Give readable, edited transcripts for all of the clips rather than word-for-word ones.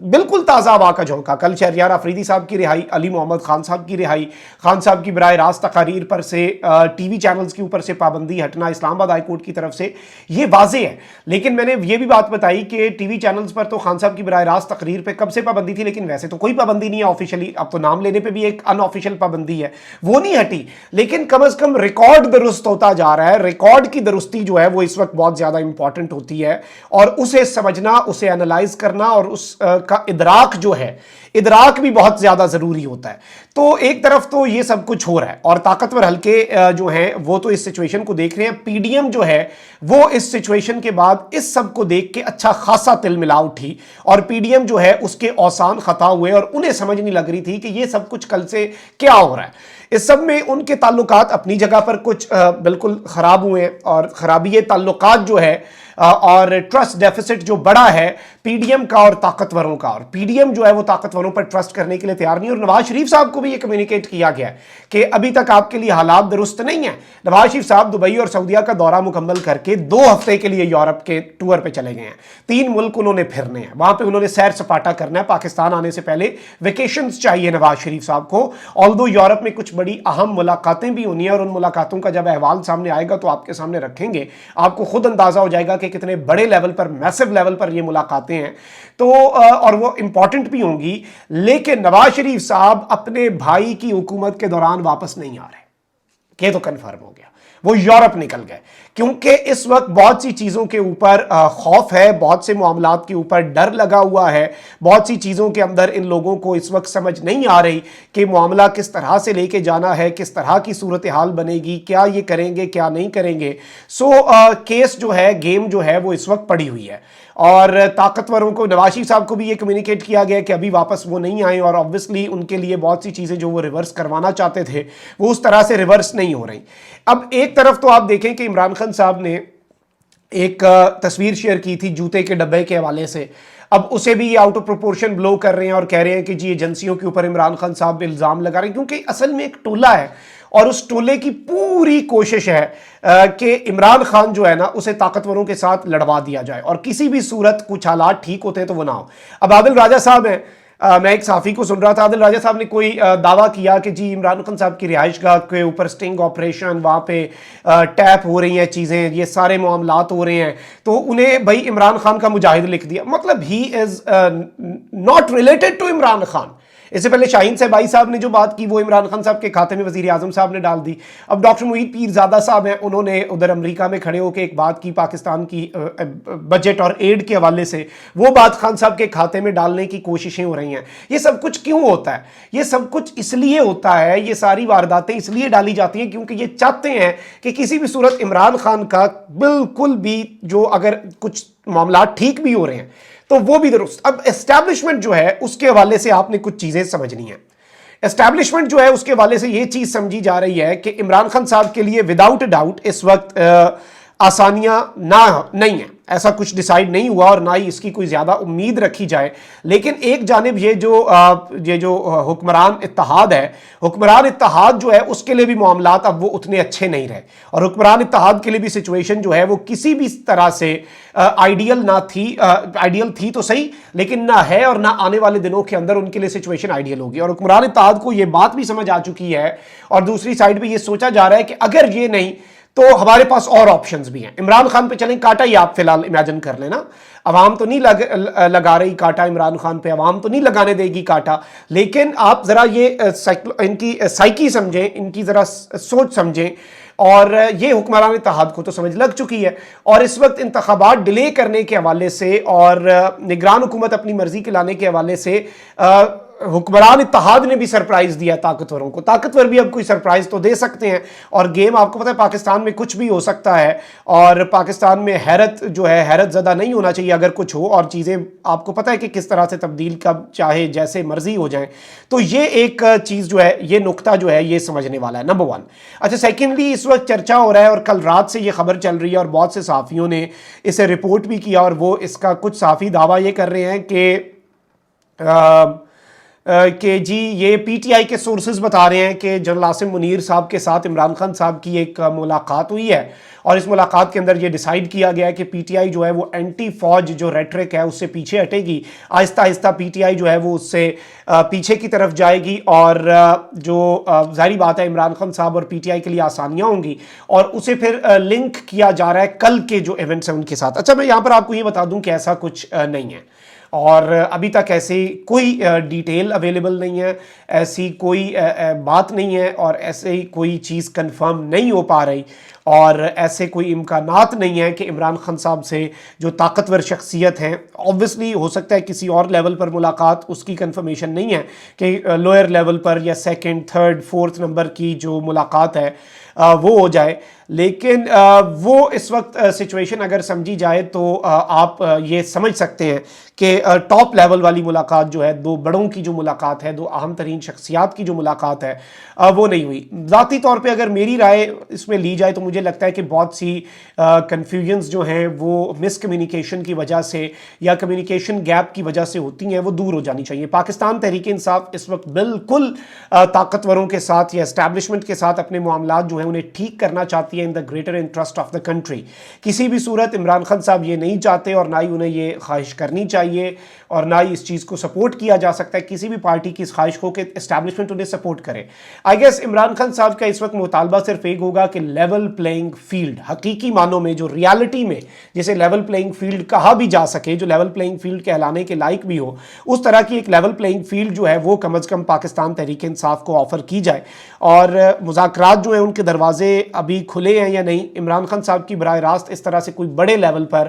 بالکل تازہ ہوا کا جھونکا. کل شہریار آفریدی صاحب کی رہائی, علی محمد خان صاحب کی رہائی, خان صاحب کی براہ راست تقاریر پر سے ٹی وی چینلز کے اوپر سے پابندی ہٹنا اسلام آباد ہائی کورٹ کی طرف سے, یہ واضح ہے. لیکن میں نے یہ بھی بات بتائی کہ ٹی وی چینلز پر تو خان صاحب کی براہ راست تقریر پہ کب سے پابندی تھی, لیکن ویسے تو کوئی پابندی نہیں ہے آفیشلی. اب تو نام لینے پہ بھی ایک ان آفیشیل پابندی ہے, وہ نہیں ہٹی. لیکن کم از کم ریکارڈ درست ہوتا جا رہا ہے. ریکارڈ کی درستی جو ہے وہ اس وقت بہت زیادہ امپورٹنٹ ہوتی ہے, اور اسے سمجھنا, اسے انالائز کرنا اور اس کا ادراک جو ہے, ادراک بھی بہت زیادہ ضروری ہوتا ہے. تو ایک طرف تو یہ سب کچھ ہو رہا ہے, اور طاقتور حلقے جو ہیں وہ تو اس سچویشن کو دیکھ رہے ہیں. پی ڈی ایم جو ہے وہ اس سچویشن کے بعد اس سب کو دیکھ کے اچھا خاصا تل ملا اٹھی, اور پی ڈی ایم جو ہے اس کے اوسان خطا ہوئے, اور انہیں سمجھ نہیں لگ رہی تھی کہ یہ سب کچھ کل سے کیا ہو رہا ہے. اس سب میں ان کے تعلقات اپنی جگہ پر کچھ بالکل خراب ہوئے ہیں, اور خرابی تعلقات جو ہے اور ٹرسٹ ڈیفیسٹ جو بڑا ہے پی ڈی ایم کا اور طاقتوروں کا, اور پی ڈی ایم جو ہے وہ طاقتوروں پر ٹرسٹ کرنے کے لیے تیار نہیں. اور نواز شریف صاحب کو بھی یہ کمیونیکیٹ کیا گیا ہے کہ ابھی تک آپ کے لیے حالات درست نہیں ہیں. نواز شریف صاحب دبئی اور سعودیہ کا دورہ مکمل کر کے 2 ہفتے کے لیے یورپ کے ٹور پہ چلے گئے ہیں. 3 ملک انہوں نے پھرنے ہیں, وہاں پہ انہوں نے سیر سپاٹا کرنا ہے. پاکستان آنے سے پہلے ویکیشنز چاہیے نواز شریف صاحب کو. آلدو یورپ میں کچھ بڑی اہم ملاقاتیں بھی ہونی ہیں, اور ان ملاقاتوں کا جب احوال سامنے آئے گا تو آپ کے سامنے رکھیں گے. آپ کو خود اندازہ ہو جائے گا کہ کتنے بڑے لیول پر, میسو لیول پر یہ ملاقاتیں ہیں. تو اور وہ امپورٹنٹ بھی ہوں گی. لیکن نواز شریف صاحب اپنے بھائی کی حکومت کے دوران واپس نہیں آ رہے, یہ تو کنفرم ہو گیا. وہ یورپ نکل گئے, کیونکہ اس وقت بہت سی چیزوں کے اوپر خوف ہے, بہت سے معاملات کے اوپر ڈر لگا ہوا ہے, بہت سی چیزوں کے اندر ان لوگوں کو اس وقت سمجھ نہیں آ رہی کہ معاملہ کس طرح سے لے کے جانا ہے, کس طرح کی صورتحال بنے گی, کیا یہ کریں گے کیا نہیں کریں گے. سو کیس جو ہے, گیم جو ہے وہ اس وقت پڑی ہوئی ہے. اور طاقتوروں کو, نواز شریف صاحب کو بھی یہ کمیونیکیٹ کیا گیا کہ ابھی واپس وہ نہیں آئیں, اور obviously ان کے لیے بہت سی چیزیں جو وہ ریورس کروانا چاہتے تھے وہ اس طرح سے ریورس نہیں ہو رہی. اب ایک طرف تو آپ دیکھیں کہ عمران خان صاحب نے ایک تصویر شیئر کی تھی جوتے کے ڈبے کے حوالے سے. اب اسے بھی یہ آؤٹ آف پروپورشن بلو کر رہے ہیں اور کہہ رہے ہیں کہ جی ایجنسیوں کے اوپر عمران خان صاحب الزام لگا رہے ہیں, کیونکہ اصل میں ایک ٹولہ ہے, اور اس ٹولے کی پوری کوشش ہے کہ عمران خان جو ہے نا اسے طاقتوروں کے ساتھ لڑوا دیا جائے, اور کسی بھی صورت کچھ حالات ٹھیک ہوتے ہیں تو وہ نہ ہو. اب عادل راجہ صاحب ہیں, میں ایک صحافی کو سن رہا تھا, عادل راجہ صاحب نے کوئی دعویٰ کیا کہ جی عمران خان صاحب کی رہائش گاہ کے اوپر سٹنگ آپریشن, وہاں پہ ٹیپ ہو رہی ہیں چیزیں, یہ سارے معاملات ہو رہے ہیں, تو انہیں بھائی عمران خان کا مجاہد لکھ دیا. مطلب he is not related to Imran Khan. اس سے پہلے شاہین صاحبائی صاحب نے جو بات کی وہ عمران خان صاحب کے کھاتے میں وزیر اعظم صاحب نے ڈال دی. اب ڈاکٹر محیط پیرزادہ صاحب ہیں, انہوں نے ادھر امریکہ میں کھڑے ہو کے ایک بات کی پاکستان کی بجٹ اور ایڈ کے حوالے سے, وہ بات خان صاحب کے کھاتے میں ڈالنے کی کوششیں ہو رہی ہیں. یہ سب کچھ کیوں ہوتا ہے؟ یہ سب کچھ اس لیے ہوتا ہے, یہ ساری وارداتیں اس لیے ڈالی جاتی ہیں کیونکہ یہ چاہتے ہیں کہ کسی بھی صورت عمران خان کا بالکل بھی جو اگر کچھ معاملات ٹھیک بھی ہو رہے ہیں تو وہ بھی درست. اب اسٹیبلشمنٹ جو ہے اس کے حوالے سے آپ نے کچھ چیزیں سمجھنی ہیں. اسٹیبلشمنٹ جو ہے اس کے حوالے سے یہ چیز سمجھی جا رہی ہے کہ عمران خان صاحب کے لیے وداؤٹ ڈاؤٹ اس وقت آسانیاں نہیں ہیں, ایسا کچھ ڈیسائیڈ نہیں ہوا اور نہ ہی اس کی کوئی زیادہ امید رکھی جائے. لیکن ایک جانب یہ جو حکمران اتحاد ہے, حکمران اتحاد جو ہے اس کے لیے بھی معاملات اب وہ اتنے اچھے نہیں رہے, اور حکمران اتحاد کے لیے بھی سچویشن جو ہے وہ کسی بھی طرح سے آئیڈیل نہ تھی, آئیڈیل تھی تو صحیح لیکن نہ ہے, اور نہ آنے والے دنوں کے اندر ان کے لیے سچویشن آئیڈیل ہوگی. اور حکمران اتحاد کو یہ بات بھی سمجھ آ چکی ہے, اور دوسری سائڈ پہ یہ سوچا جا رہا ہے کہ اگر یہ نہیں تو ہمارے پاس اور آپشنز بھی ہیں. عمران خان پہ چلیں کاٹا ہی آپ فی الحال امیجن کر لینا, عوام تو نہیں لگا رہی کاٹا عمران خان پہ, عوام تو نہیں لگانے دے گی کاٹا, لیکن آپ ذرا یہ ان کی سائیکی سمجھیں, ان کی ذرا سوچ سمجھیں. اور یہ حکمران اتحاد کو تو سمجھ لگ چکی ہے, اور اس وقت انتخابات ڈیلے کرنے کے حوالے سے اور نگران حکومت اپنی مرضی کے لانے کے حوالے سے حکمران اتحاد نے بھی سرپرائز دیا طاقتوروں کو. طاقتور بھی اب کوئی سرپرائز تو دے سکتے ہیں, اور گیم آپ کو پتہ ہے پاکستان میں کچھ بھی ہو سکتا ہے, اور پاکستان میں حیرت جو ہے حیرت زدہ نہیں ہونا چاہیے اگر کچھ ہو, اور چیزیں آپ کو پتہ ہے کہ کس طرح سے تبدیل کب چاہے جیسے مرضی ہو جائیں. تو یہ ایک چیز جو ہے, یہ نقطہ جو ہے یہ سمجھنے والا ہے, نمبر 1. اچھا, سیکنڈلی اس وقت چرچا ہو رہا ہے, اور کل رات سے یہ خبر چل رہی ہے, اور بہت سے صحافیوں نے اسے رپورٹ بھی کیا, اور وہ اس کا کچھ صحافی دعویٰ یہ کر رہے ہیں کہ کہ جی یہ پی ٹی آئی کے سورسز بتا رہے ہیں کہ جنرل عاصم منیر صاحب کے ساتھ عمران خان صاحب کی ایک ملاقات ہوئی ہے، اور اس ملاقات کے اندر یہ ڈیسائیڈ کیا گیا ہے کہ پی ٹی آئی جو ہے وہ اینٹی فوج جو ریٹرک ہے اس سے پیچھے ہٹے گی، آہستہ آہستہ پی ٹی آئی جو ہے وہ اس سے پیچھے کی طرف جائے گی، اور جو ظاہری بات ہے عمران خان صاحب اور پی ٹی آئی کے لیے آسانیاں ہوں گی، اور اسے پھر لنک کیا جا رہا ہے کل کے جو ایونٹس ہیں ان کے ساتھ۔ اچھا، میں یہاں پر آپ کو یہ بتا دوں کہ ایسا کچھ نہیں ہے، اور ابھی تک ایسی کوئی ڈیٹیل اویلیبل نہیں ہے، ایسی کوئی بات نہیں ہے، اور ایسے کوئی چیز کنفرم نہیں ہو پا رہی، اور ایسے کوئی امکانات نہیں ہے کہ عمران خان صاحب سے جو طاقتور شخصیت ہیں، آبویسلی ہو سکتا ہے کسی اور لیول پر ملاقات، اس کی کنفرمیشن نہیں ہے کہ لوئر لیول پر یا سیکنڈ تھرڈ فورتھ نمبر کی جو ملاقات ہے وہ ہو جائے، لیکن وہ اس وقت سچویشن اگر سمجھی جائے تو آپ یہ سمجھ سکتے ہیں کہ ٹاپ لیول والی ملاقات جو ہے، دو بڑوں کی جو ملاقات ہے، دو اہم ترین شخصیات کی جو ملاقات ہے وہ نہیں ہوئی۔ ذاتی طور پہ اگر میری رائے اس میں لی جائے تو مجھے لگتا ہے کہ بہت سی کنفیوژنز جو ہیں وہ مس کمیونیکیشن کی وجہ سے یا کمیونیکیشن گیپ کی وجہ سے ہوتی ہیں، وہ دور ہو جانی چاہیے۔ پاکستان تحریک انصاف اس وقت بالکل طاقتوروں کے ساتھ یا اسٹیبلشمنٹ کے ساتھ اپنے معاملات جو ہیں انہیں ٹھیک کرنا چاہتی ہے in the greater interest of the country. کسی بھی صورت عمران خان صاحب یہ نہیں چاہتے، اور نہ ہی انہیں یہ خواہش کرنی چاہیے، اور نہ ہی اس چیز کو سپورٹ کیا جا سکتا ہے کسی بھی پارٹی کی اس خواہش کو کہ اسٹیبلشمنٹ انہیں سپورٹ کرے۔ آئی گیس عمران خان صاحب کا اس وقت مطالبہ صرف ایک ہوگا کہ لیول پلینگ فیلڈ، حقیقی معنوں میں جو ریالٹی میں جسے لیول پلینگ فیلڈ کہا بھی جا سکے، جو لیول پلینگ فیلڈ کہلانے کے لائق بھی ہو، اس طرح کی ایک لیول پلینگ فیلڈ جو ہے وہ کم از کم پاکستان تحریک انصاف کو آفر کی جائے، اور مذاکرات جو ہیں ان کے دروازے ابھی کھلے ہیں یا نہیں۔ عمران خان صاحب کی براہ راست اس طرح سے کوئی بڑے لیول پر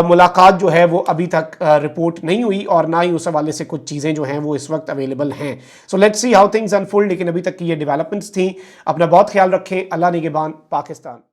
ملاقات جو ہے وہ ابھی تک رپورٹ نہیں ہوئی، اور نہ ہی اس حوالے سے کچھ چیزیں جو ہیں وہ اس وقت اویلیبل ہیں۔ So let's see how things unfold, لیکن ابھی تک کی یہ ڈیولپمنٹس تھیں۔ اپنا بہت خیال رکھیں، اللہ نگہبان، پاکستان۔